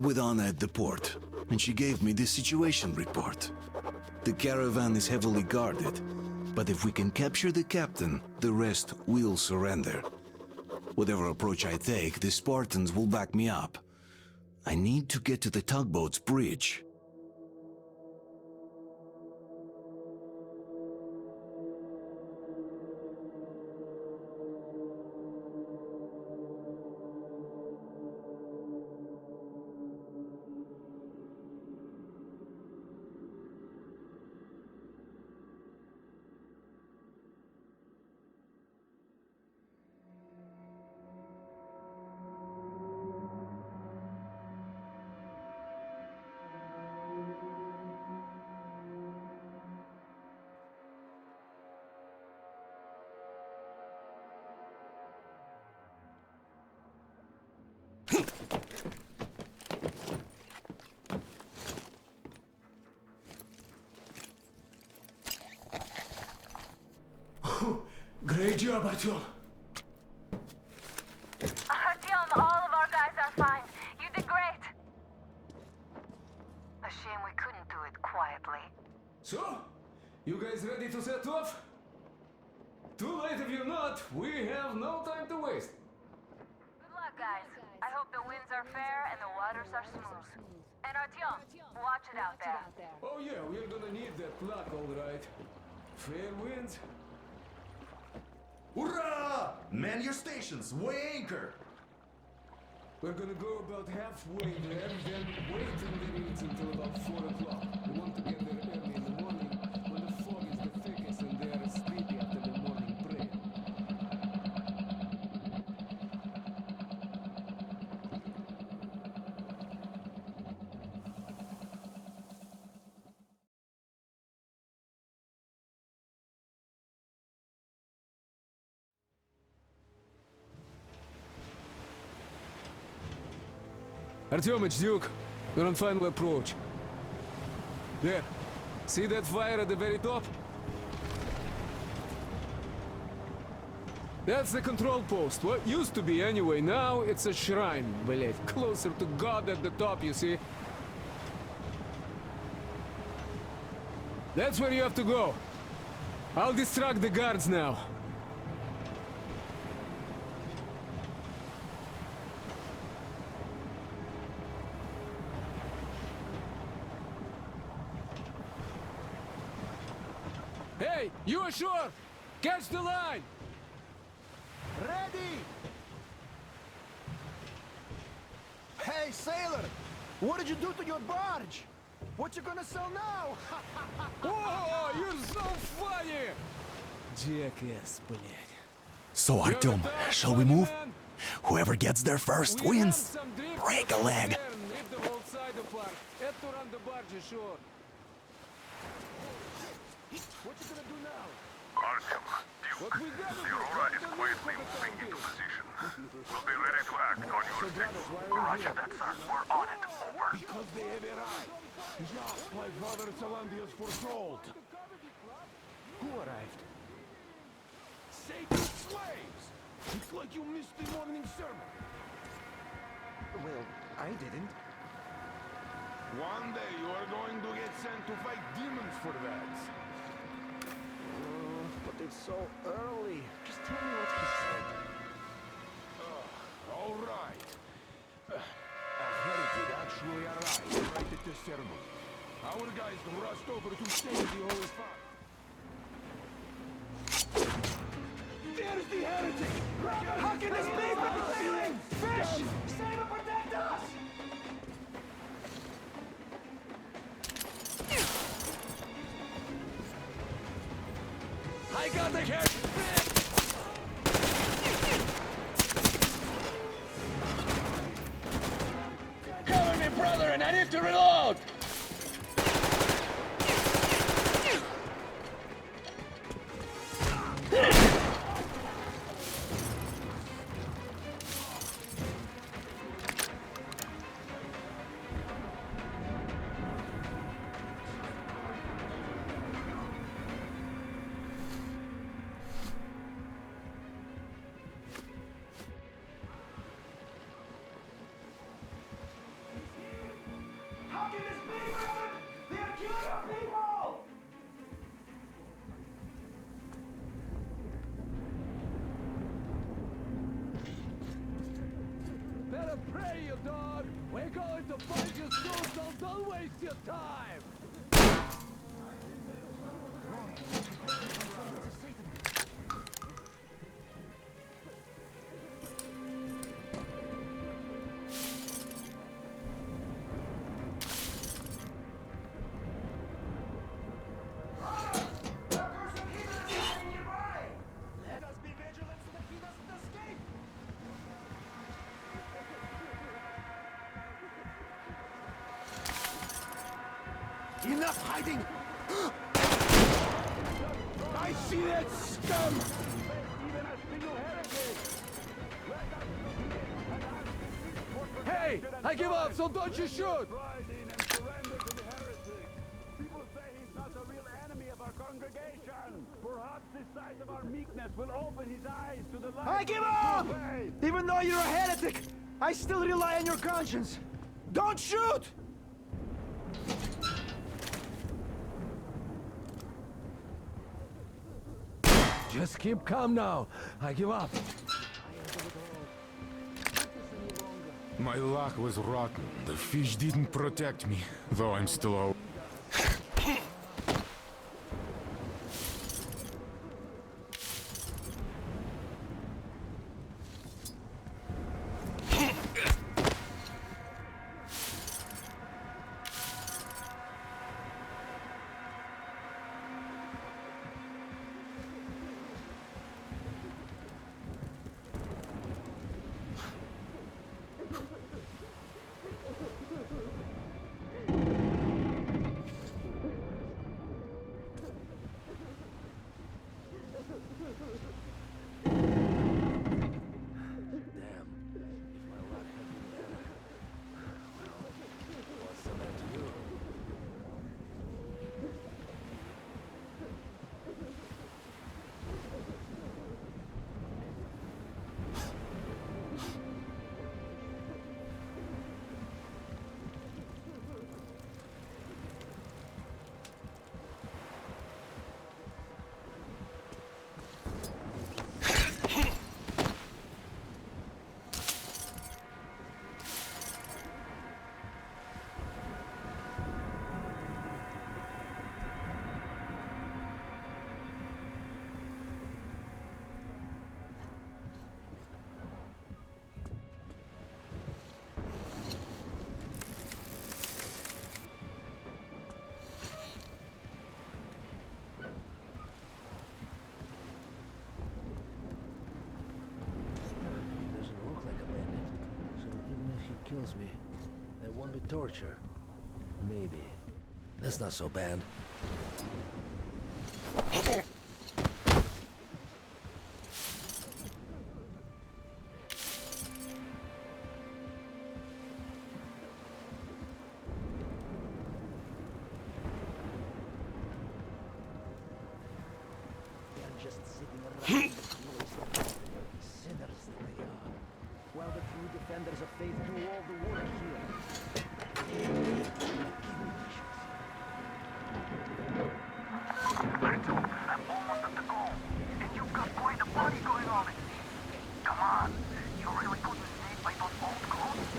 with Anna at the port, and she gave me this situation report. The caravan is heavily guarded, but if we can capture the captain, the rest will surrender. Whatever approach I take, the Spartans will back me up. I need to get to the tugboat's bridge. Great job, Artyom. Artyom, all of our guys are fine. You did great. A shame we couldn't do it quietly. So, you guys ready to set off? Too late if you're not. We have no time to waste. Good luck, guys. I hope the winds are fair and the waters are smooth. And Artyom, watch it out there. Oh yeah, we're gonna need that luck, all right. Fair winds. Hurrah! Man your stations, weigh anchor! We're gonna go about halfway there, then wait in the reeds until about 4 o'clock. We want to get there early in the morning, when the fog is the thickest and they are sleepy after the morning prayer. Artyom, it's Duke. We're on final approach. There. See that fire at the very top? That's the control post. What used to be anyway. Now it's a shrine, блять. Closer to God at the top, you see? That's where you have to go. I'll distract the guards now. Hey, you ashore! Catch the line! Ready! Hey, sailor! What did you do to your barge? What you gonna sell now? Oh, you're so funny! Jackass, блядь. So, Artyom, shall we move? Whoever gets there first wins. Break a leg. Leave the whole side apart. Head to run the barge ashore. What you gonna do now? Artyom, What Duke, we gotta the do? Aurora Get is the quietly locomotives moving on into this. position. We'll be ready to act on your signal. Roger that, sir. We're on it. Over. Because they have arrived. Just like Father Salandius foretold. Who arrived? Satan's slaves! It's like you missed the morning sermon. Well, I didn't. One day you are going to get sent to fight demons for that. But it's so early. Just tell me what he said. All right. A heretic actually arrived right at the ceremony. Our guys rushed over to save the Holy Father. There's the heretic! How can this be? Sailing! Fish! Save and protect us! I got the head! Cover me, brother, and I need to reload! pray, you dog! We're going to find you soon, so don't waste your time! Enough hiding! I see that scum! Hey! I give up, so don't you shoot! People say he's not a real enemy of our congregation. Perhaps the sight of our meekness will open his eyes to the light. I give up! Even though you're a heretic, I still rely on your conscience. Don't shoot! Just keep calm now. I give up. My luck was rotten. The fish didn't protect me, though I'm still alive. Kills me. That won't be torture. Maybe. That's not so bad. Just sitting around sinners they are. While the true defenders of faith do all the work here. Artyom, I'm almost at the goal. And you've got quite a party going on. Come on, you really couldn't stay by those old clothes?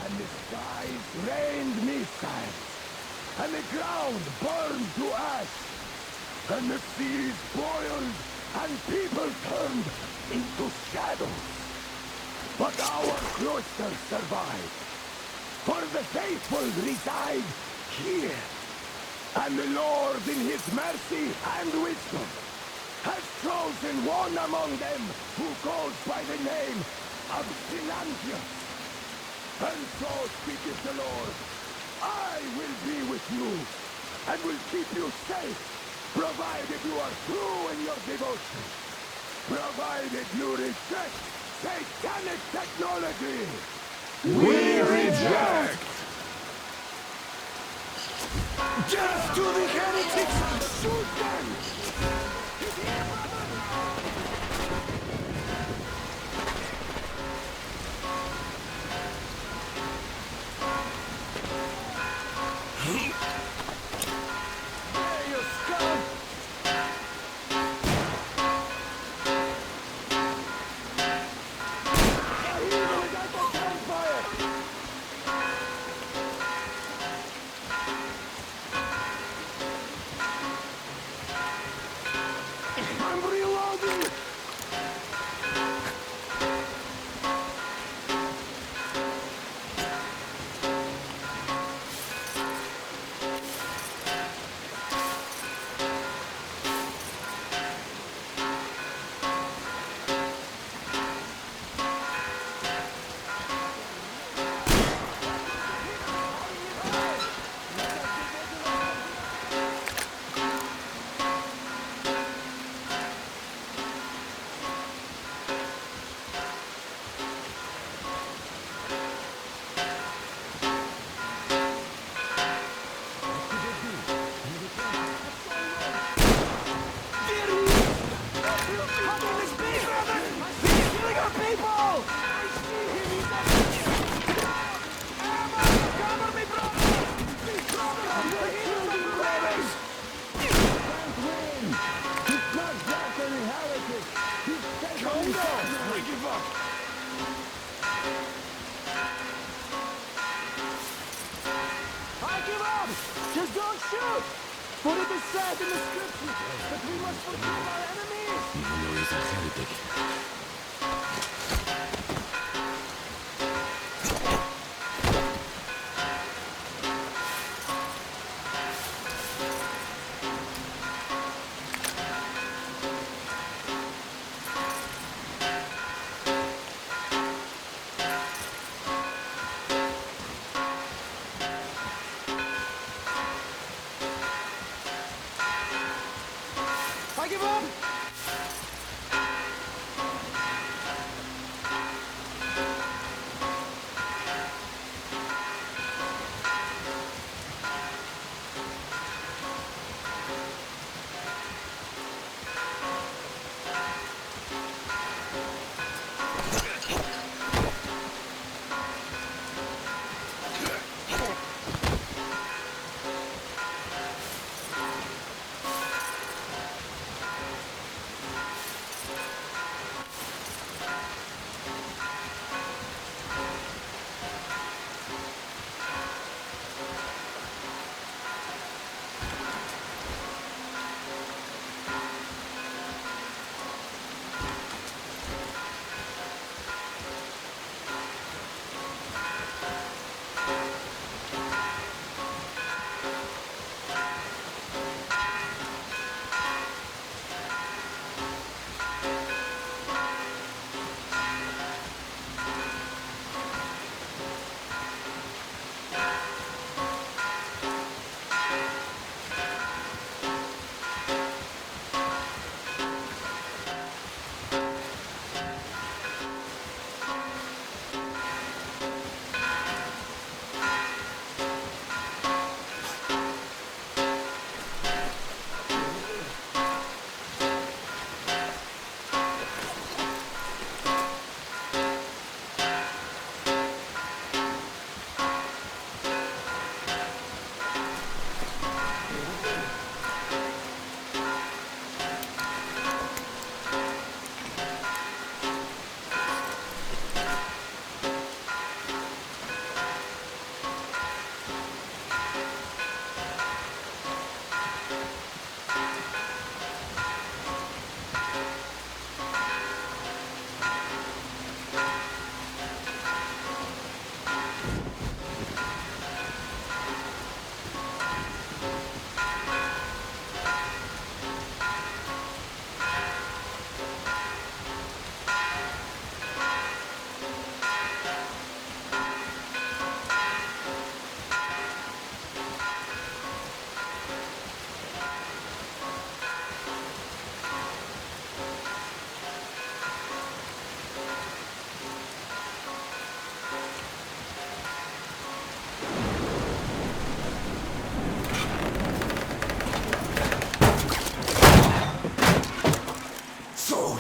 And the skies rained missiles, and the ground burned to ash, and the seas boiled, and people turned into shadows. But our cloisters survive, for the faithful reside here. And the Lord, in his mercy and wisdom, has chosen one among them who goes by the name of Silantius. And so speaketh the Lord, I will be with you, and will keep you safe, provided you are true in your devotion. Provided you reject satanic technology. We reject! Just to the heretics! Shoot them! Hey, you scum! Just don't shoot! For it is said in the scriptures that we must forgive our enemies! Even though he's a heretic. I give up!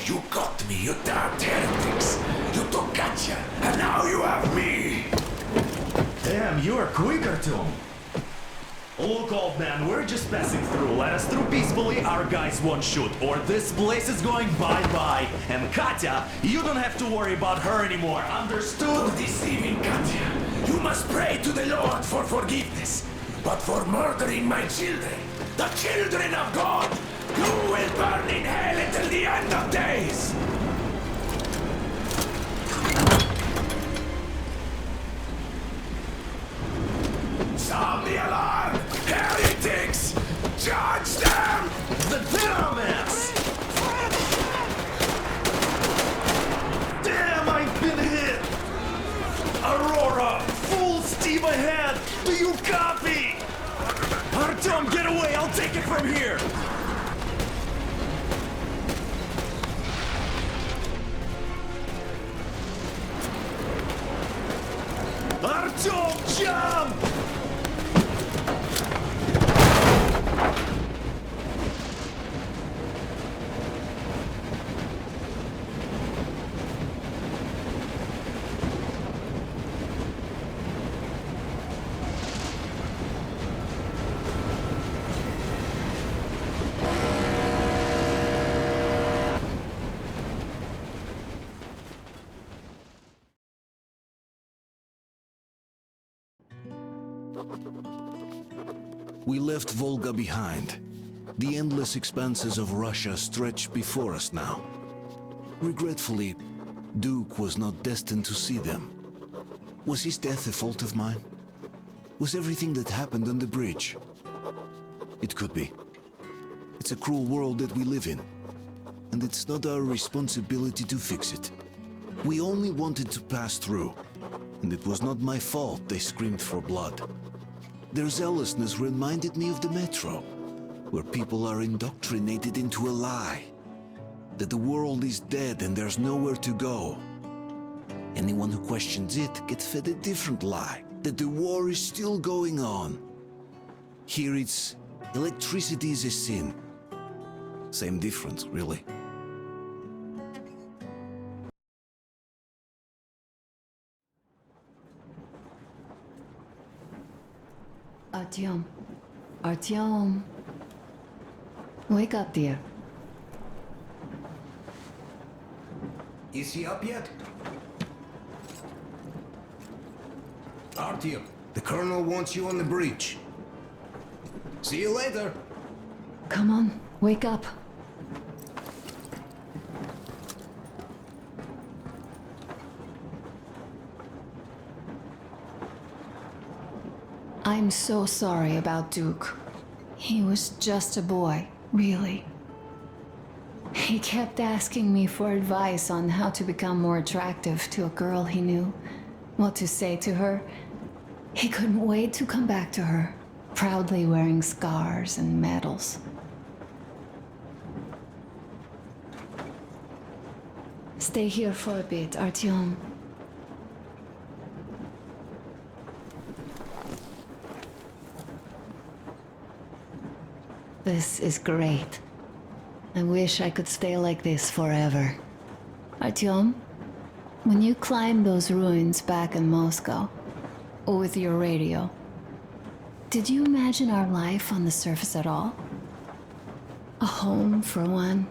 You got me, you damned heretics! You took Katya, and now you have me! Damn, you are quick, Artyom. Look, old man, we're just passing through. Let us through peacefully, our guys won't shoot, or this place is going bye-bye. And Katya, you don't have to worry about her anymore, understood? Deceiving Katya, you must pray to the Lord for forgiveness. But for murdering my children, the children of God, you will burn in hell until the end of days! Sound the alarm! Heretics! Charge them! The pyramids! Damn, I've been hit! Aurora, full steam ahead! Do you copy? Artyom, get away! I'll take it from here! Artyom, jump! We left Volga behind. The endless expanses of Russia stretch before us now. Regretfully, Duke was not destined to see them. Was his death a fault of mine? Was everything that happened on the bridge? It could be. It's a cruel world that we live in, and it's not our responsibility to fix it. We only wanted to pass through, and it was not my fault they screamed for blood. Their zealousness reminded me of the metro, where people are indoctrinated into a lie. That the world is dead and there's nowhere to go. Anyone who questions it gets fed a different lie, that the war is still going on. Here it's electricity is a sin. Same difference, really. Artyom. Artyom. Wake up, dear. Is he up yet? Artyom, the colonel wants you on the breach. See you later. Come on, wake up. I'm so sorry about Duke. He was just a boy, really. He kept asking me for advice on how to become more attractive to a girl he knew, what to say to her. He couldn't wait to come back to her, proudly wearing scars and medals. Stay here for a bit, Artyom. This is great. I wish I could stay like this forever. Artyom, when you climbed those ruins back in Moscow, with your radio, did you imagine our life on the surface at all? A home, for one.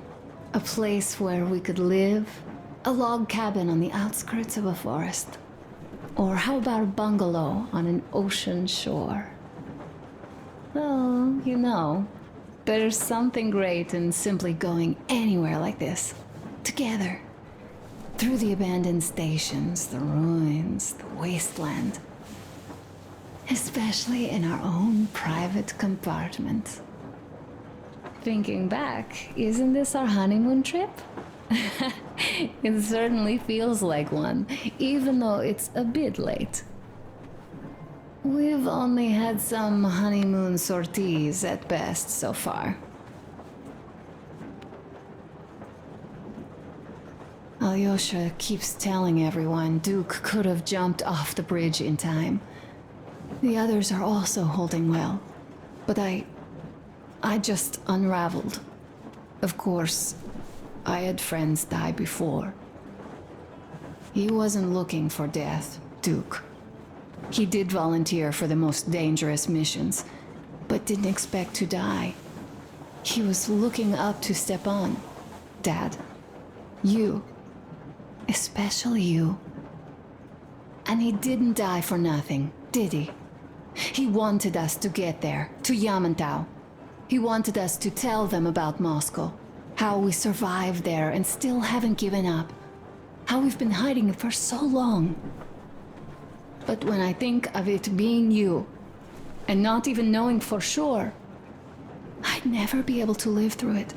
A place where we could live. A log cabin on the outskirts of a forest. Or how about a bungalow on an ocean shore? Well, you know, there's something great in simply going anywhere like this, together, through the abandoned stations, the ruins, the wasteland, especially in our own private compartment. Thinking back, isn't this our honeymoon trip? It certainly feels like one, even though it's a bit late. We've only had some honeymoon sorties at best so far. Alyosha keeps telling everyone Duke could have jumped off the bridge in time. The others are also holding well, but I just unraveled. Of course, I had friends die before. He wasn't looking for death, Duke. He did volunteer for the most dangerous missions, but didn't expect to die. He was looking up to Stepan, Dad. You. Especially you. And he didn't die for nothing, did he? He wanted us to get there, to Yamantau. He wanted us to tell them about Moscow, how we survived there and still haven't given up, how we've been hiding it for so long. But when I think of it being you, and not even knowing for sure, I'd never be able to live through it.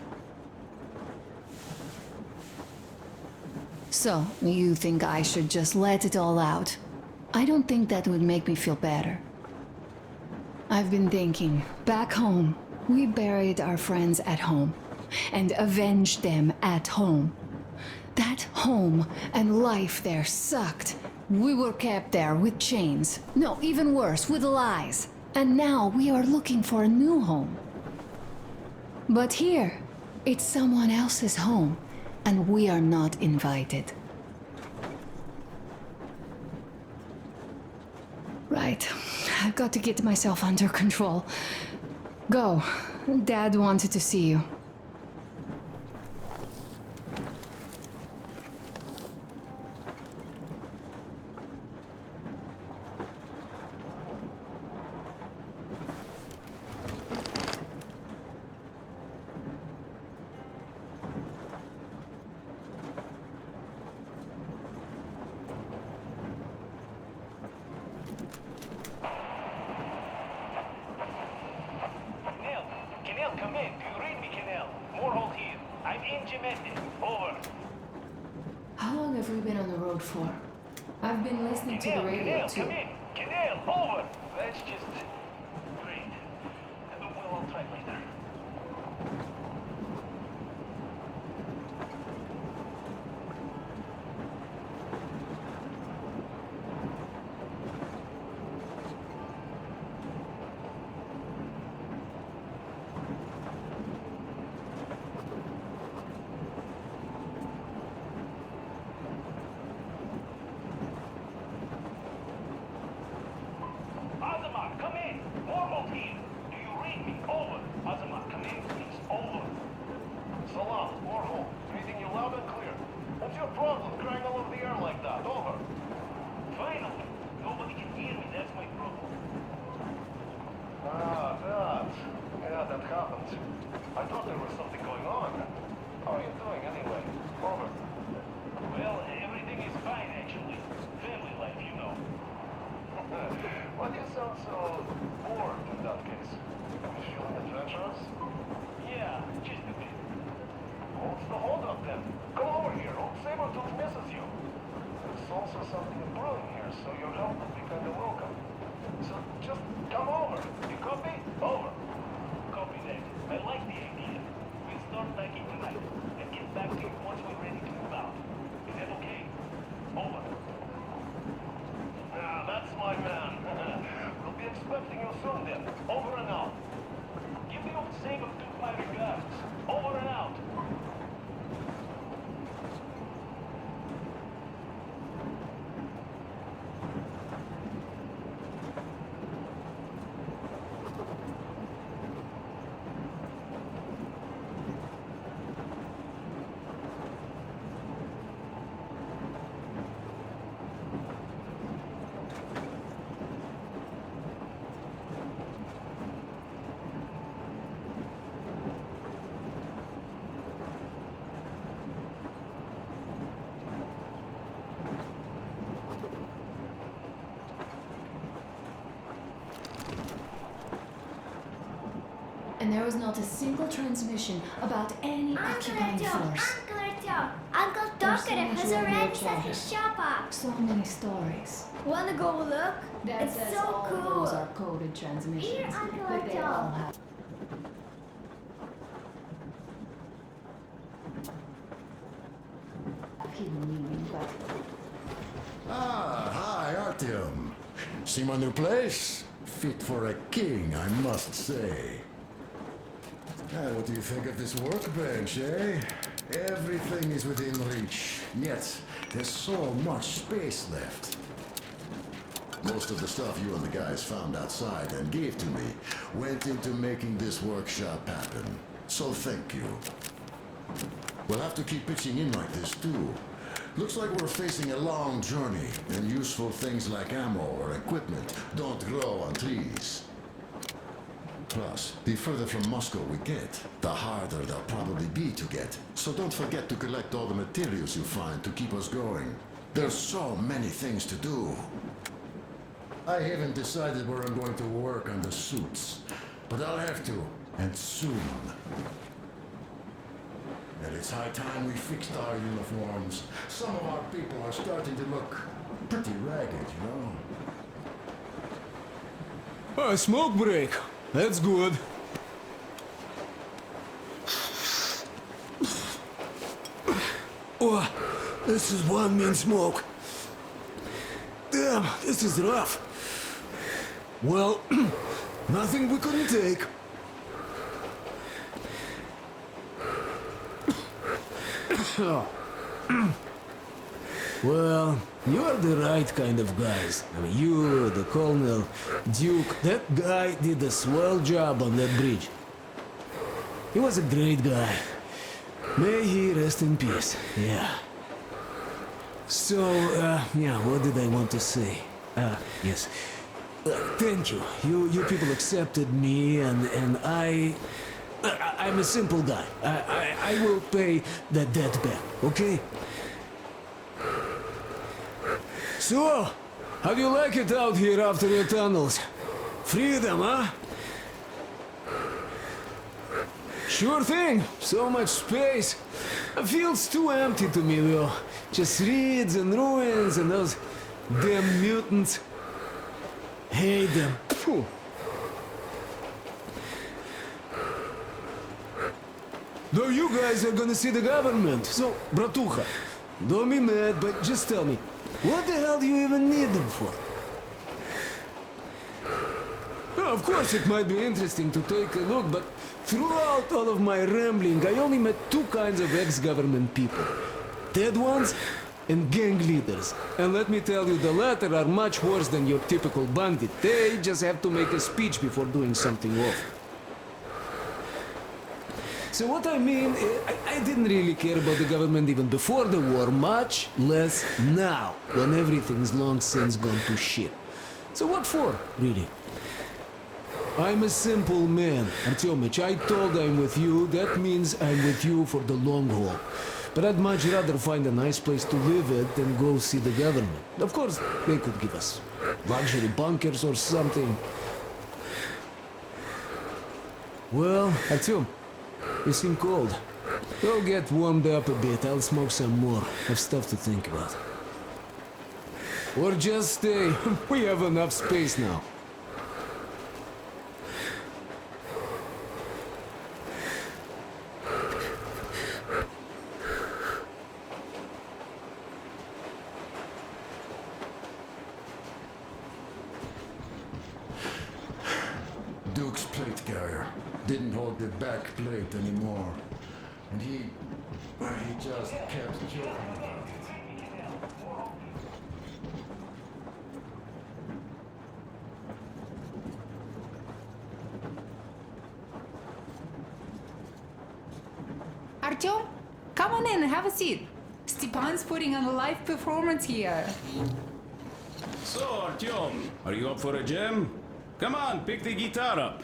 So, you think I should just let it all out? I don't think that would make me feel better. I've been thinking, back home, we buried our friends at home, and avenged them at home. That home and life there sucked. We were kept there with chains. No, even worse, with lies. And now we are looking for a new home. But here, it's someone else's home, and we are not invited. Right, I've got to get myself under control. Go. Dad wanted to see you. empty. Over. How long have we been on the road for? I've been listening to the radio too. Come in. Canal, over. That's just great. We'll try later. Azamar, come in. Normal team. Do you read me? Over. Azamar, come in, please. Over. Salam, Warhol. Reading you loud and clear. What's your problem crying all over the air like that? Over. Finally. Nobody can hear me. That's my problem. Ah, that. Yeah, that happened. I thought there was something going on. How are you doing anyway? Over. Well, everything is fine, actually. Family life, you know. Why do you sound so bored in that case? Are you feeling adventurous? Yeah, just a bit. What's the holdup then? Come over here. Old Sabretooth misses you. There's also something brewing here, so your help would be kind of welcome. So just come over. You copy? Over. Copy that. I like the idea. We'll start packing tonight and get back to you once we're ready to move out. Is that okay? Over. Ah, that's my man. We'll be expecting you soon then. Over and out. Give the old Saber-tooth my regards. Over and out. And there was not a single transmission about any occupying force. Uncle Artyom! Uncle There's so Tokarev much has already radio set chatter. his shop up. So many stories. Wanna go look? Dad It's says so all cool. of those are coded transmissions, Here, Uncle but they all Artyom. have. Hidden meaning, but Ah, hi, Artyom. See my new place? Fit for a king, I must say. What do you think of this workbench, eh? Everything is within reach, yet there's so much space left. Most of the stuff you and the guys found outside and gave to me went into making this workshop happen. So thank you. We'll have to keep pitching in like this too. Looks like we're facing a long journey, and useful things like ammo or equipment don't grow on trees. Plus, the further from Moscow we get, the harder they'll probably be to get. So don't forget to collect all the materials you find to keep us going. There's so many things to do. I haven't decided where I'm going to work on the suits, but I'll have to, and soon. And it's high time we fixed our uniforms. Some of our people are starting to look pretty ragged, you know? A smoke break. That's good. Oh, this is one mean smoke. Damn, this is rough. Well, nothing we couldn't take. Well, you're the right kind of guys. I mean, you, the Colonel, Duke, that guy did a swell job on that bridge. He was a great guy. May he rest in peace, yeah. So, yeah, what did I want to say? Yes. Thank you. You people accepted me, and I'm a simple guy. I will pay that debt back, okay? So, how do you like it out here after your tunnels? Freedom, huh? Sure thing. So much space. Feels too empty to me, though. Just reeds and ruins and those damn mutants. Hate them. Phew. Though you guys are gonna see the government, so, bratucha, don't be mad, but just tell me, what the hell do you even need them for? Well, of course it might be interesting to take a look, but throughout all of my rambling, I only met two kinds of ex-government people. Dead ones and gang leaders. And let me tell you, the latter are much worse than your typical bandit. They just have to make a speech before doing something awful. So what I mean, I didn't really care about the government even before the war, much less now, when everything's long since gone to shit. So what for, really? I'm a simple man, Artyomich. I told I'm with you, that means I'm with you for the long haul. But I'd much rather find a nice place to live at than go see the government. Of course, they could give us luxury bunkers or something. Well, Artyom, you seem cold. Go get warmed up a bit, I'll smoke some more. Have stuff to think about. Or just stay. We have enough space now. Duke's plate carrier didn't hold the back plate anymore. And he just kept joking about it. Artyom, come on in and have a seat. Stepan's putting on a live performance here. So, Artyom, are you up for a jam? Come on, pick the guitar up.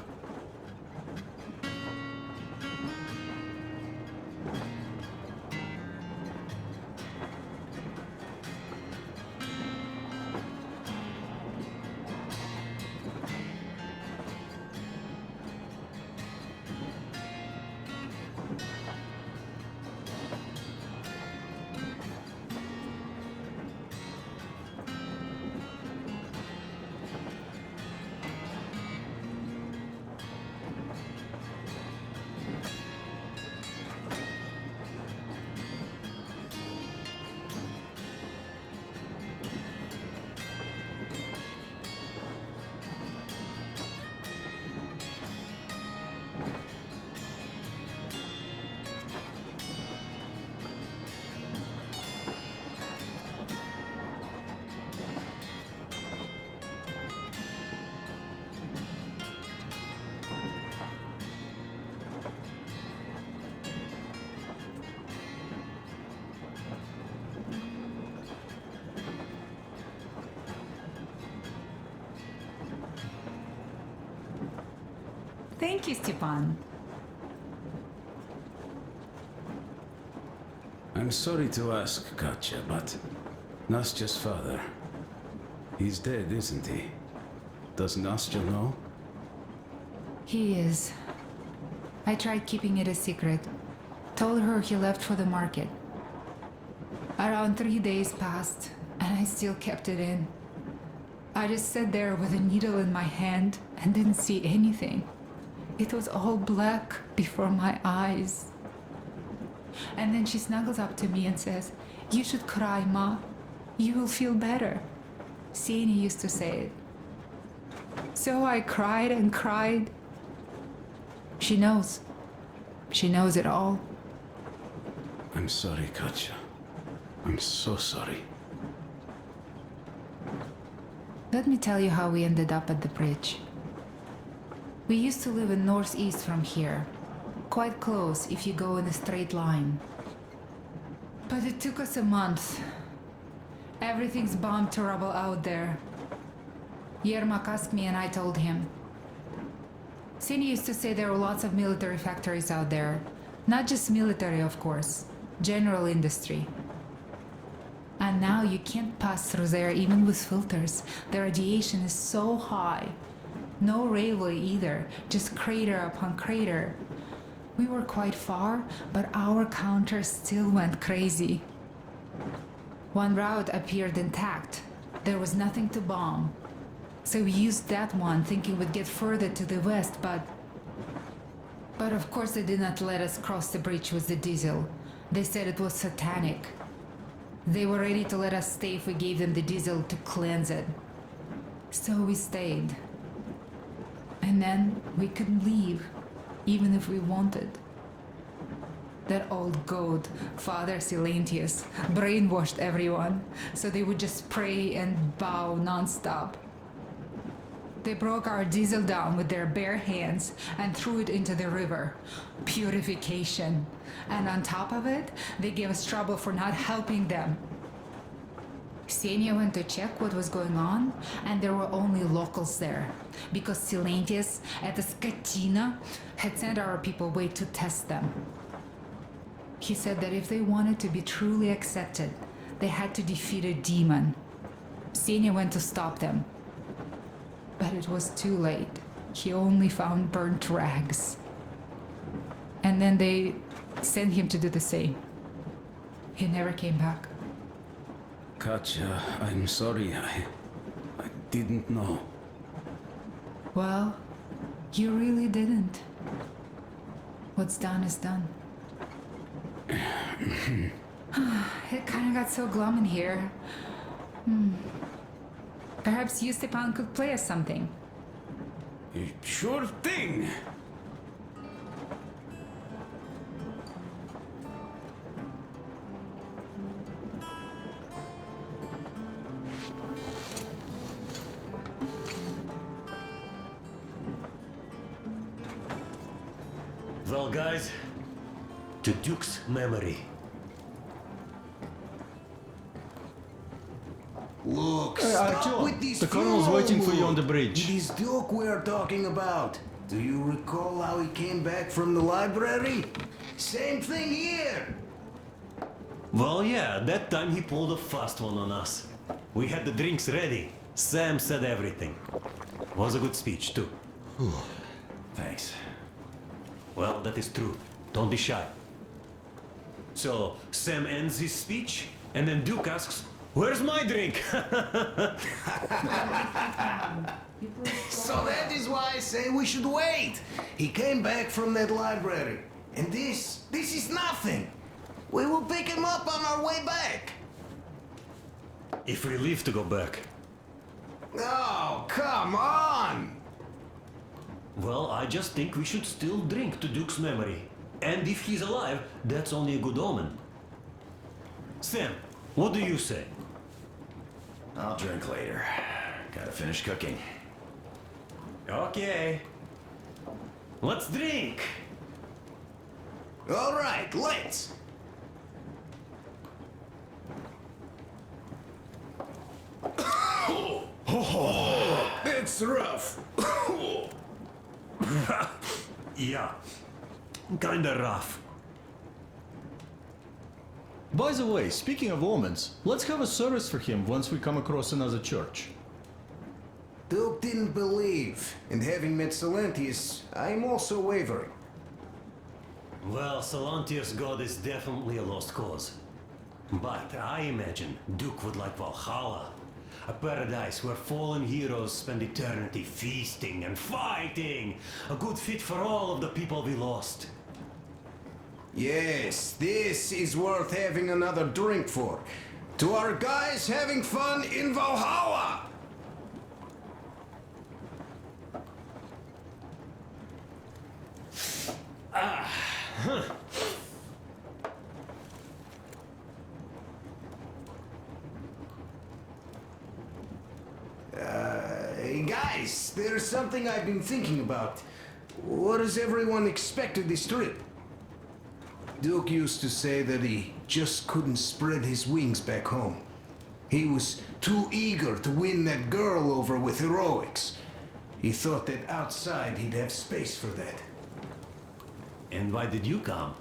Thank you, Stepan. I'm sorry to ask, Katya, but Nastya's father, he's dead, isn't he? Does Nastya know? He is. I tried keeping it a secret. Told her he left for the market. Around 3 days passed, and I still kept it in. I just sat there with a needle in my hand and didn't see anything. It was all black before my eyes. And then she snuggles up to me and says, "You should cry, Ma. You will feel better." Sini used to say it. So I cried and cried. She knows. She knows it all. I'm sorry, Katya. I'm so sorry. Let me tell you how we ended up at the bridge. We used to live in northeast from here. Quite close if you go in a straight line. But it took us a month. Everything's bombed to rubble out there. Yermak asked me and I told him. Sini used to say there were lots of military factories out there. Not just military, of course. General industry. And now you can't pass through there even with filters. The radiation is so high. No railway either, just crater upon crater. We were quite far, but our counter still went crazy. One route appeared intact. There was nothing to bomb. So we used that one, thinking we'd get further to the west, but of course they did not let us cross the bridge with the diesel. They said it was satanic. They were ready to let us stay if we gave them the diesel to cleanse it. So we stayed. And then we couldn't leave, even if we wanted. That old goat, Father Silentius, brainwashed everyone, so they would just pray and bow non-stop. They broke our diesel down with their bare hands and threw it into the river. Purification. And on top of it, they gave us trouble for not helping them. Ksenia went to check what was going on, and there were only locals there, because Silentius at the Skatina had sent our people away to test them. He said that if they wanted to be truly accepted, they had to defeat a demon. Ksenia went to stop them. But it was too late. He only found burnt rags. And then they sent him to do the same. He never came back. Katya, I'm sorry. I didn't know. Well, you really didn't. What's done is done. It kind of got so glum in here. Perhaps you, Stepan, could play us something. Sure thing. Well, guys, to Duke's memory. Look, stop Artyom, with these the colonel's waiting for you on the bridge. It is Duke we are talking about. Do you recall how he came back from the library? Same thing here. Well, yeah, that time he pulled a fast one on us. We had the drinks ready. Sam said everything. Was a good speech, too. Thanks. Well, that is true. Don't be shy. So, Sam ends his speech, and then Duke asks, "Where's my drink?" So that is why I say we should wait. He came back from that library. And this is nothing. We will pick him up on our way back. If we leave to go back. Oh, come on! Well, I just think we should still drink to Duke's memory. And if he's alive, that's only a good omen. Sam, what do you say? I'll drink later. Gotta finish cooking. Okay. Let's drink! All right, let's. It's rough. Yeah, kinda rough. By the way, speaking of omens, let's have a service for him once we come across another church. Duke didn't believe, and having met Silentius, I'm also wavering. Well, Silentius' god is definitely a lost cause. But I imagine Duke would like Valhalla. A paradise where fallen heroes spend eternity feasting and fighting. A good fit for all of the people we lost. Yes, this is worth having another drink for. To our guys having fun in Valhalla! Hey guys, there's something I've been thinking about. What does everyone expect of this trip? Duke used to say that he just couldn't spread his wings back home. He was too eager to win that girl over with heroics. He thought that outside he'd have space for that. And why did you come?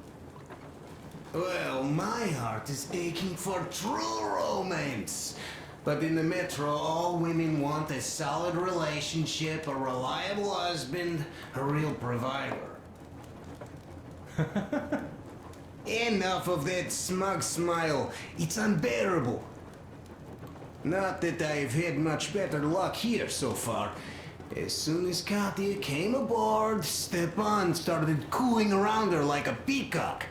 Well, my heart is aching for true romance. But in the metro, all women want a solid relationship, a reliable husband, a real provider. Enough of that smug smile. It's unbearable. Not that I've had much better luck here so far. As soon as Katya came aboard, Stepan started cooing around her like a peacock.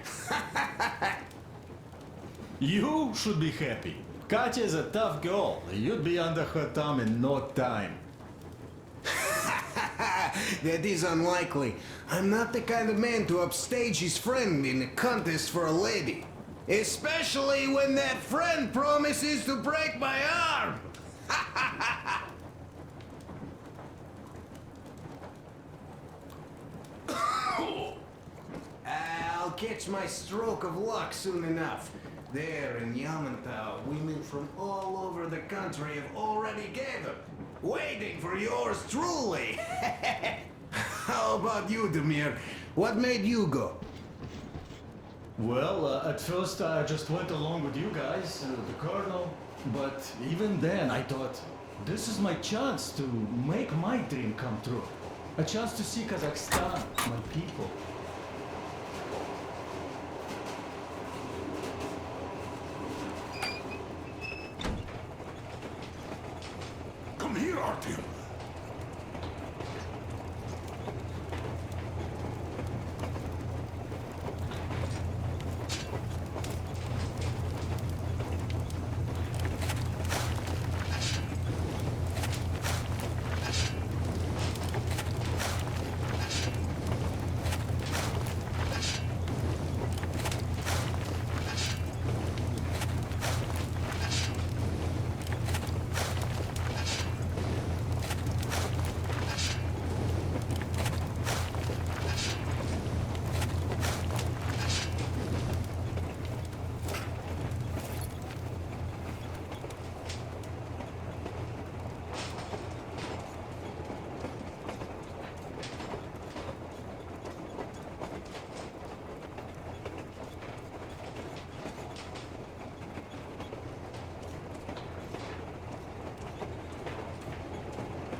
You should be happy. Katya is a tough girl. You'd be under her thumb in no time. That is unlikely. I'm not the kind of man to upstage his friend in a contest for a lady. Especially when that friend promises to break my arm! I'll catch my stroke of luck soon enough. There in Yamantau, women from all over the country have already gathered, waiting for yours truly. How about you, Demir? What made you go? Well, at first I just went along with you guys, the colonel. But even then I thought, this is my chance to make my dream come true. A chance to see Kazakhstan, my people. Come here, Artyom.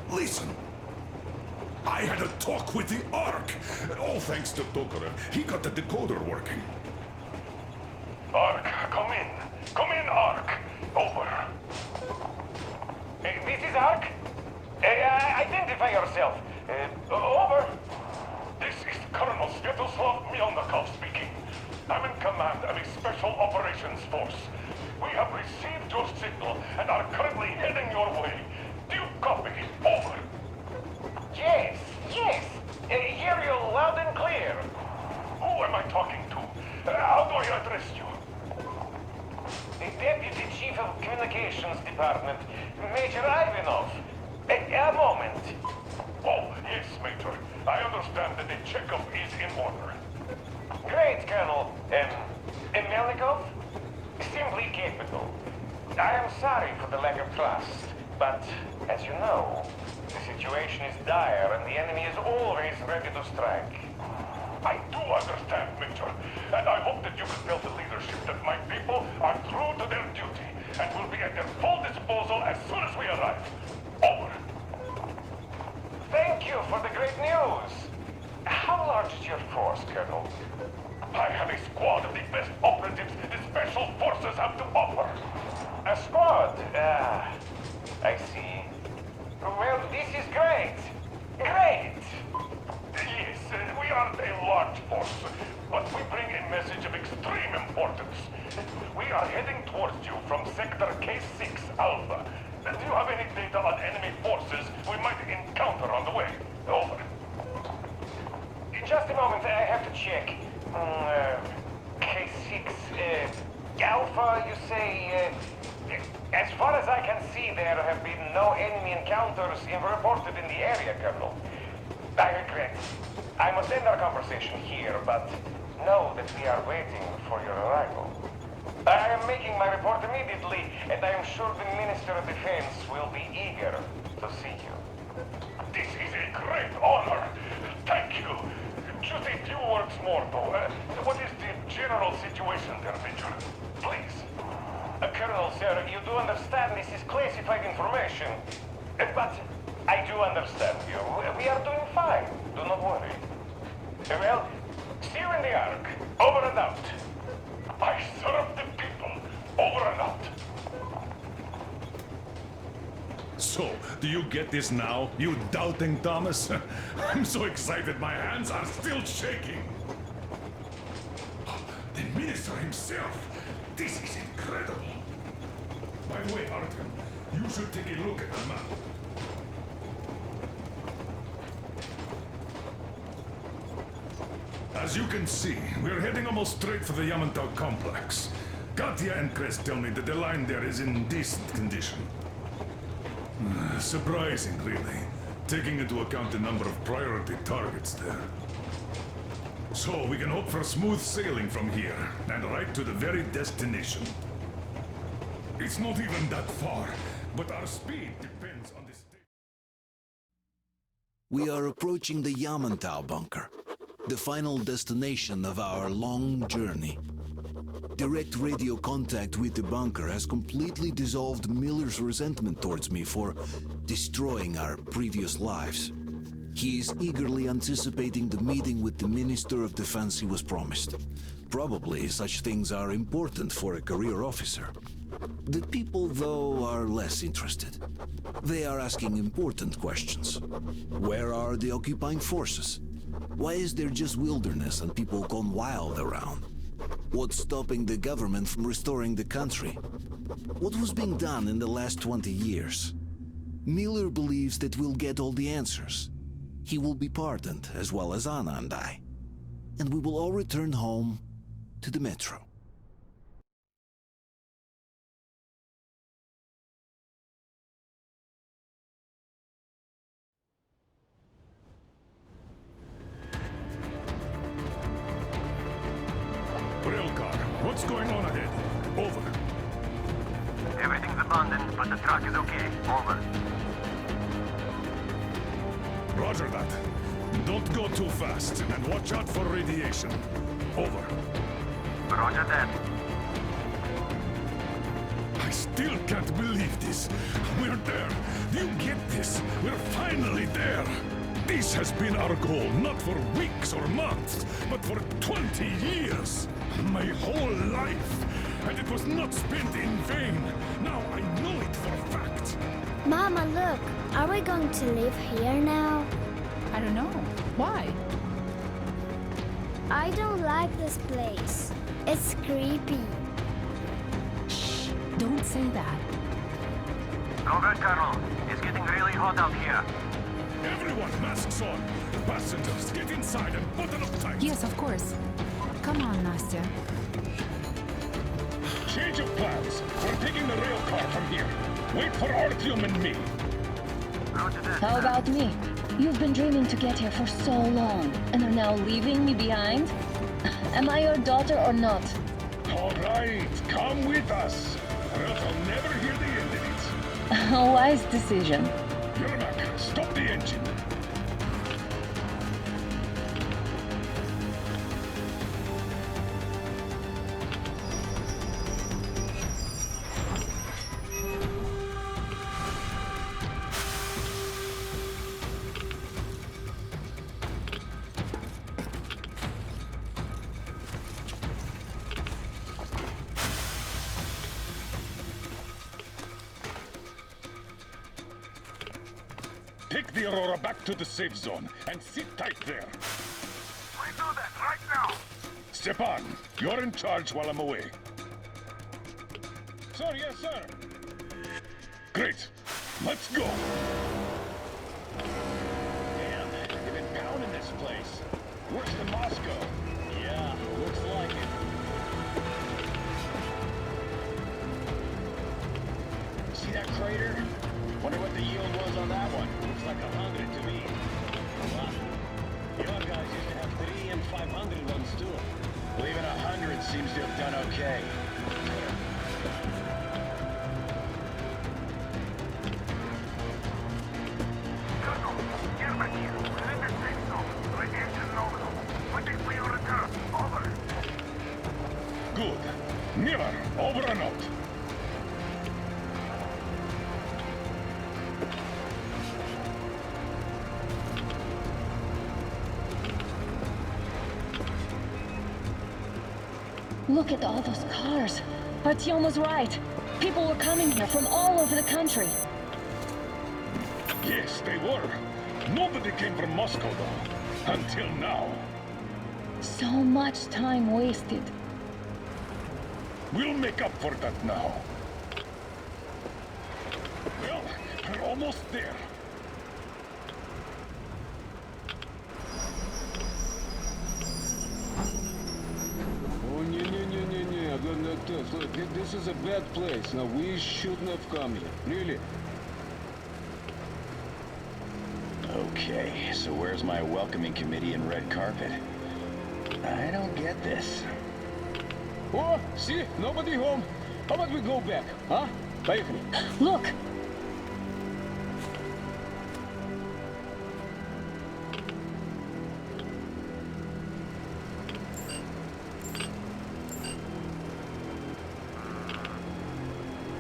Listen. I had a talk with the Ark. All thanks to Tokarev. He got the decoder working. Ark, come in. Come in, Ark. Over. This is Ark? Identify yourself. Over. This is Colonel Sviatoslav Myelnikov speaking. I'm in command of a special operations force. We have received your signal and are currently heading your way. Do you copy? Over. Yes, yes. Hear you loud and clear. Who am I talking to? How do I address you? The Deputy Chief of Communications Department, Major Ivanov. A moment. Oh, yes, Major. I understand that the checkup is in order. Great, Colonel. Melnikov? Simply capital. I am sorry for the lack of trust, but, as you know, the situation is dire and the enemy is always ready to strike. I do understand, Major, and I hope that you can tell the leadership that my people are true to their duty and will be at their full disposal as soon as we arrive. Over. Thank you for the great news. How large is your force, Colonel? I have a squad of the best operatives the Special Forces have to offer. A squad? I see. Well, this is great. Great! Yes, we aren't a large force, but we bring a message of extreme importance. We are heading towards you from Sector K6 Alpha. Do you have any data on enemy forces we might encounter on the way? Over. Just a moment, I have to check. K6, Alpha, you say, as far as I can see, there have been no enemy encounters reported in the area, Colonel. I regret. I must end our conversation here, but know that we are waiting for your arrival. I am making my report immediately, and I am sure the Minister of Defense will be eager to see you. This is a great honor. Thank you. Just a few words more, though. What is the general situation there, Major? Please. Colonel, sir, you do understand this is classified information. But I do understand you. We are doing fine. Do not worry. Well, See you in the Ark. Over and out. I serve the people. Over and out. So, do you get this now, you doubting Thomas? I'm so excited my hands are still shaking. The minister himself. This is incredible. By the way, Artyom, you should take a look at the map. As you can see, we're heading almost straight for the Yamantau complex. Katya and Crest tell me that the line there is in decent condition. Surprising, really, taking into account the number of priority targets there. So we can hope for smooth sailing from here, and right to the very destination. It's not even that far, but our speed depends on the state. We are approaching the Yamantau bunker, the final destination of our long journey. Direct radio contact with the bunker has completely dissolved Miller's resentment towards me for destroying our previous lives. He is eagerly anticipating the meeting with the Minister of Defense he was promised. Probably such things are important for a career officer. The people, though, are less interested. They are asking important questions. Where are the occupying forces? Why is there just wilderness and people gone wild around? What's stopping the government from restoring the country? What was being done in the last 20 years? Miller believes that we'll get all the answers. He will be pardoned, as well as Anna and I. And we will all return home to the metro. What's going on ahead? Over. Everything's abandoned, but the truck is okay. Over. Roger that. Don't go too fast, and watch out for radiation. Over. Roger that. I still can't believe this. We're there. Do you get this? We're finally there. This has been our goal, not for weeks or months, but for 20 years. My whole life. And it was not spent in vain. Now I know it for a fact. Mama, look. Are we going to live here now? I don't know. Why? I don't like this place. It's creepy. Shh. Don't say that. Go good, Colonel. It's getting really hot out here. Everyone, masks on. Passengers, get inside and button up tight. Yes, of course. Come on, Nastya. Change of plans. We're taking the rail car from here. Wait for Artyom and me. How about me? You've been dreaming to get here for so long, and are now leaving me behind? Am I your daughter or not? All right, come with us. Or else I'll never hear the end of it. A wise decision. Yermak, stop the engine. Take the Aurora back to the safe zone and sit tight there. We do that right now. Stepan, you're in charge while I'm away. Sir, yes, sir. Great. Let's go. Damn, they've been pounding this place. Worse than Moscow. Yeah, looks like it. See that crater? Wonder what the yield was on that one. Looks like 100 to me. Wow. Your guys used to have 3 and 500 ones too. Well, even 100 seems to have done okay. Good. Miller, over and out. Look at all those cars. Artyom was right. People were coming here from all over the country. Yes, they were. Nobody came from Moscow, though. Until now. So much time wasted. We'll make up for that now. Well, we're almost there. Oh, look, this is a bad place. Now, we shouldn't have come here. Really. Okay, so where's my welcoming committee and red carpet? I don't get this. Oh, see? Nobody home. How about we go back, huh? Поехали. Look!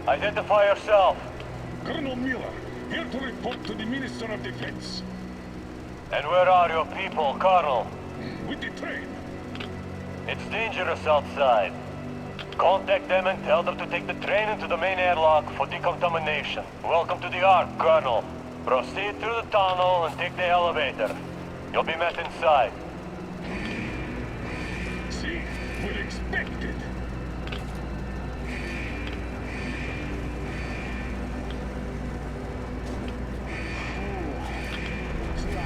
Identify yourself. Colonel Miller, here to report to the Minister of Defense. And where are your people, Colonel? With the train. It's dangerous outside. Contact them and tell them to take the train into the main airlock for decontamination. Welcome to the Ark, Colonel. Proceed through the tunnel and take the elevator. You'll be met inside. See, we're expected. I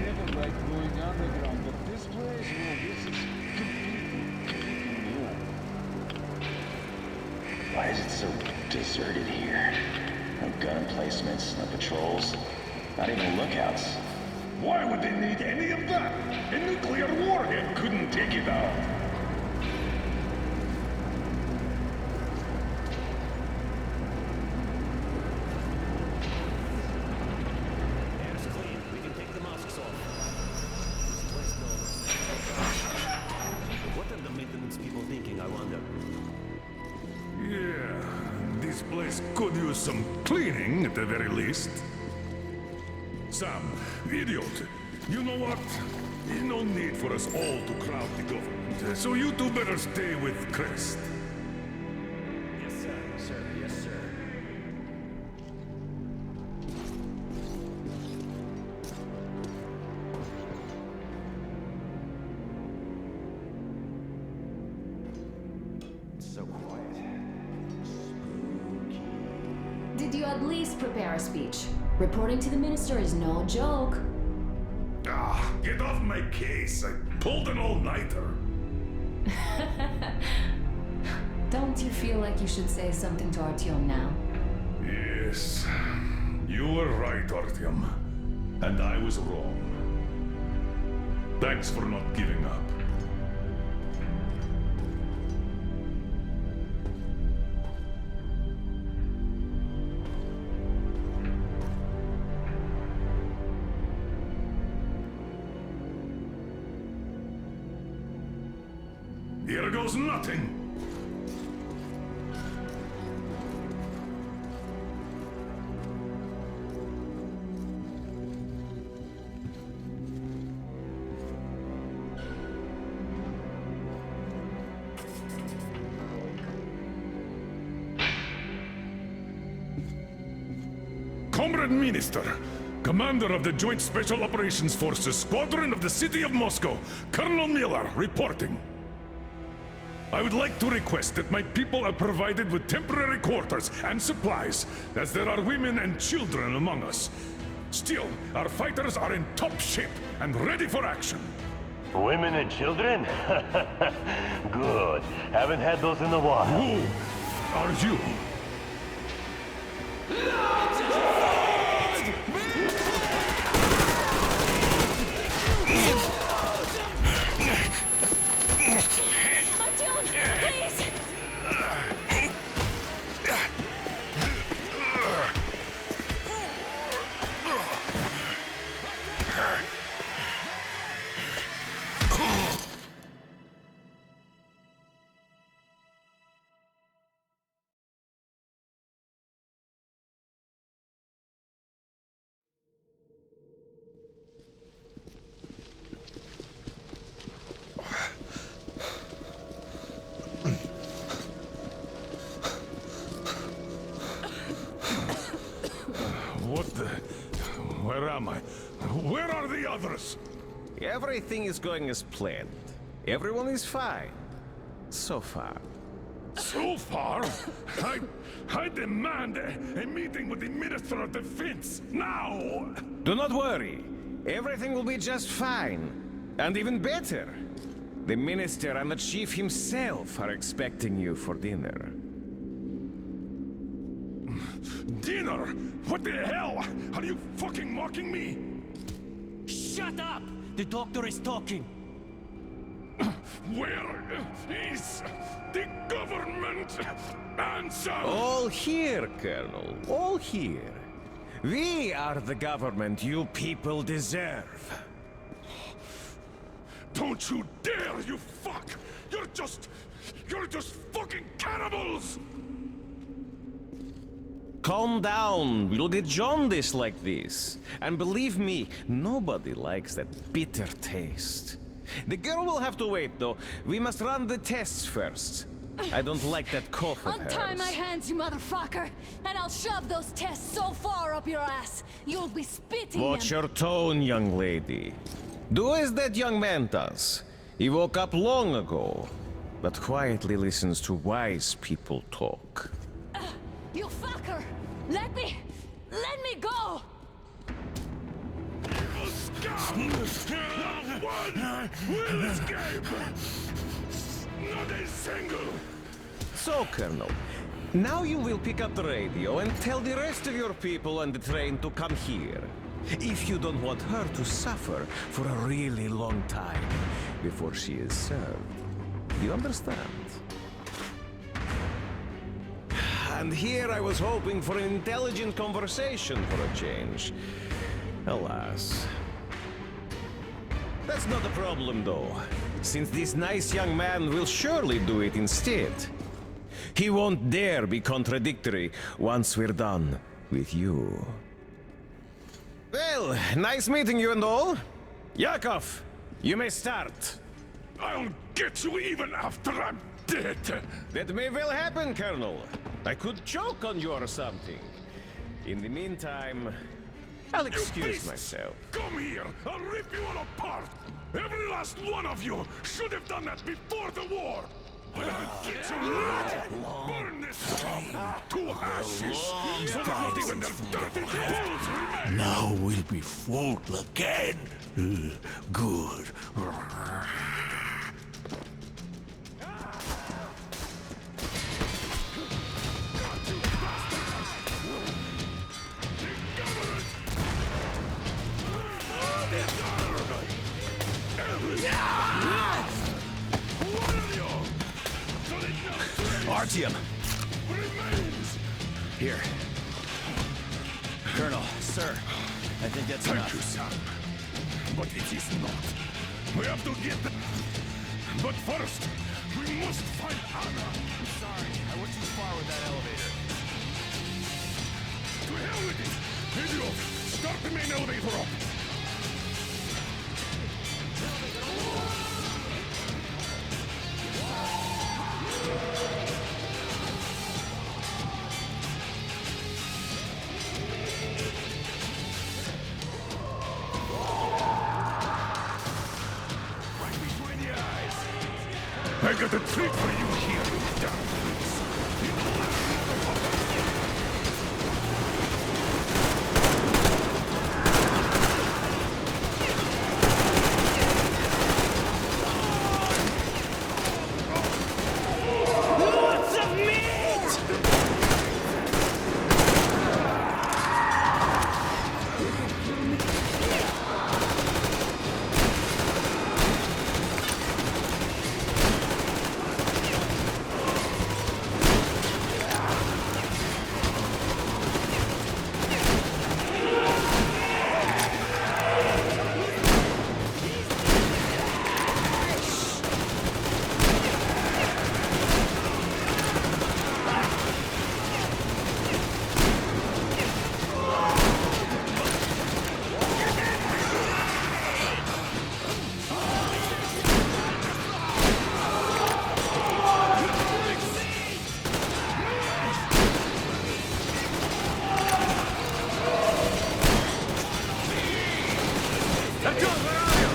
never liked going underground, but this place, no, this is completely new. Why is it so deserted here? No gun emplacements, no patrols, not even lookouts. Why would they need any of that? A nuclear warhead couldn't take it out. Air's clean. We can take the masks off. This place knows. What are the maintenance people thinking, I wonder? Yeah, this place could use some cleaning at the very least. Sam, idiot, you know what? There's no need for us all to crowd the government, so you two better stay with Crest. Yes, sir. Sir, yes, sir. So quiet. Did you at least prepare a speech? Reporting to the minister is no joke. Ah, get off my case. I pulled an all-nighter. Don't you feel like you should say something to Artyom now? Yes, you were right, Artyom. And I was wrong. Thanks for not giving up. Here goes nothing! Comrade Minister, Commander of the Joint Special Operations Forces, Squadron of the City of Moscow, Colonel Miller, reporting. I would like to request that my people are provided with temporary quarters and supplies, as there are women and children among us. Still, our fighters are in top shape and ready for action. Women and children? Good. Haven't had those in a while. Who are you? the others? Everything is going as planned. Everyone is fine. So far. So far? I demand a meeting with the Minister of Defense, now! Do not worry. Everything will be just fine. And even better. The Minister and the Chief himself are expecting you for dinner. Dinner? What the hell? Are you fucking mocking me? Shut up! The doctor is talking. Where is the government answer? All here, Colonel. All here. We are the government you people deserve. Don't you dare, you fuck! You're just fucking cannibals! Calm down. We'll get jaundice like this. And believe me, nobody likes that bitter taste. The girl will have to wait, though. We must run the tests first. I don't like that cough of hers. Untie my hands, you motherfucker! And I'll shove those tests so far up your ass, you'll be spitting Watch them. your tone, young lady. Do as that young man does. He woke up long ago, but quietly listens to wise people talk. You fucker! Let me go! Not one will escape! Not a single! So, Colonel, now you will pick up the radio and tell the rest of your people on the train to come here. If you don't want her to suffer for a really long time before she is served. You understand? And here I was hoping for an intelligent conversation for a change. Alas. That's not a problem, though, since this nice young man will surely do it instead. He won't dare be contradictory once we're done with you. Well, nice meeting you and all. Yakov, you may start. I'll get you even after I'm dead. That may well happen, Colonel. I could choke on you or something. In the meantime, I'll excuse myself. Come here! I'll rip you all apart! Every last one of you should have done that before the war! I'll get you lit! Burn this town to ashes! So that not even their dirty bones remain! Now we'll be full again. Good. Artyom! Here. Colonel, sir, I think that's enough. Thank you, son. But it is not. We have to get the... But first, we must find Anna. I'm sorry, I went too far with that elevator. To hell with it! Idiot! Start the main elevator up! I got a treat for you here, you damn freaks. You know that, Lots of meat! Artyom, where are you?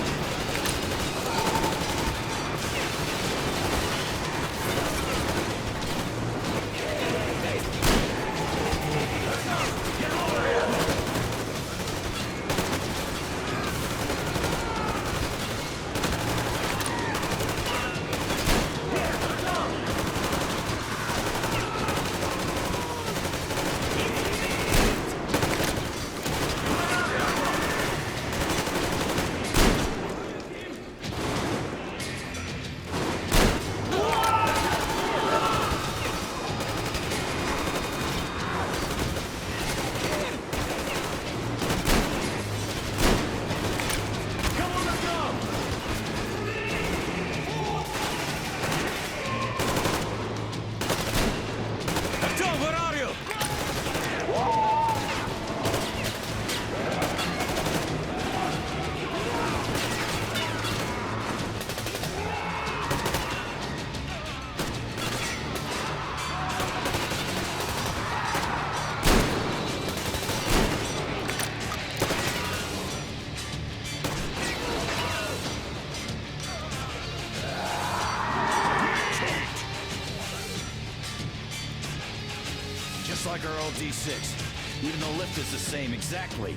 Like our old D6. Even the lift is the same, exactly.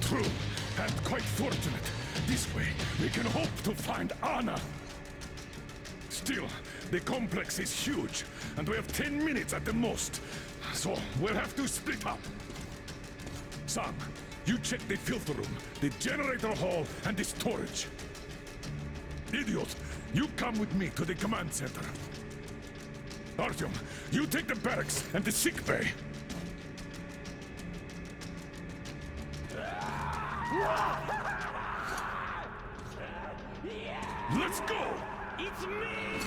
True, and quite fortunate. This way, we can hope to find Anna. Still, the complex is huge, and we have 10 minutes at the most. So, we'll have to split up. Sam, you check the filter room, the generator hall, and the storage. Idiot, you come with me to the command center. Artyom, you take the barracks and the sick bay. Let's go! It's me!